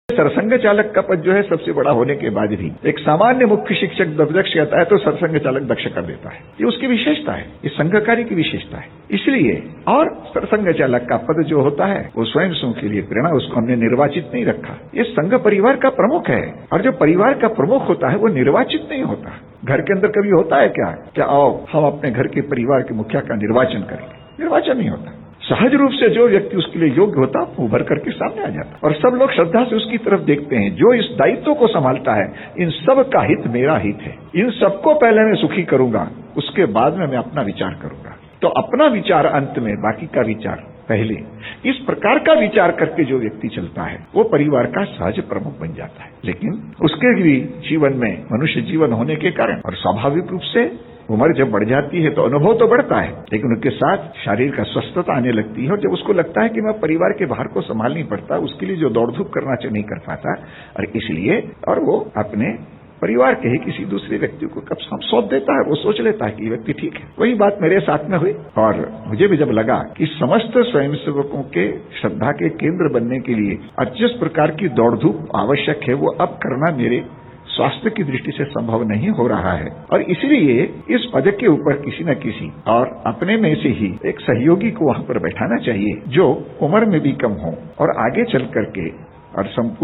सरसंघ चालक का पद जो है सबसे बड़ा होने के बाद भी एक सामान्य मुख्य शिक्षक अध्यक्ष कहता है तो सरसंघ चालक दक्ष कर देता है। ये उसकी विशेषता है, ये संघ कार्य की विशेषता है। इसलिए और सरसंघ चालक का पद जो होता है वो स्वयं के लिए प्रेरणा, उसको हमने निर्वाचित नहीं रखा। ये संघ परिवार का प्रमुख है और जो परिवार का प्रमुख होता है वो निर्वाचित नहीं होता। घर के अंदर कभी होता है क्या आओ हम अपने घर के परिवार के मुखिया का निर्वाचन करेंगे? निर्वाचन नहीं होता। सहज रूप से जो व्यक्ति उसके लिए योग्य होता वो उभर करके सामने आ जाता और सब लोग श्रद्धा से उसकी तरफ देखते हैं। जो इस दायित्व को संभालता है, इन सब का हित मेरा हित है, इन सबको पहले मैं सुखी करूंगा, उसके बाद में मैं अपना विचार करूंगा। तो अपना विचार अंत में, बाकी का विचार पहले। इस प्रकार का विचार करके जो व्यक्ति चलता है वो परिवार का सहज प्रमुख बन जाता है। लेकिन उसके भी जीवन में मनुष्य जीवन होने के कारण और स्वाभाविक रूप से उम्र जब बढ़ जाती है तो अनुभव तो बढ़ता है, लेकिन उसके साथ शारीर का स्वस्थता आने लगती है। और जब उसको लगता है कि मैं परिवार के बाहर को संभाल नहीं पड़ता, उसके लिए जो दौड़ धूप करना चाहिए नहीं कर पाता, और इसलिए और वो अपने परिवार के ही किसी दूसरे व्यक्ति को कब सौंप देता है। वो सोच लेता है कि ये व्यक्ति ठीक है। वही बात मेरे साथ में हुई और मुझे भी जब लगा कि समस्त स्वयंसेवकों के श्रद्धा के केंद्र बनने के लिए जिस प्रकार की दौड़ धूप आवश्यक है वो अब करना मेरे स्वास्थ्य की दृष्टि से संभव नहीं हो रहा है, और इसलिए इस पद के ऊपर किसी न किसी और अपने में से ही एक सहयोगी को वहां पर बैठाना चाहिए जो उम्र में भी कम हो और आगे चल करके और संपूर्ण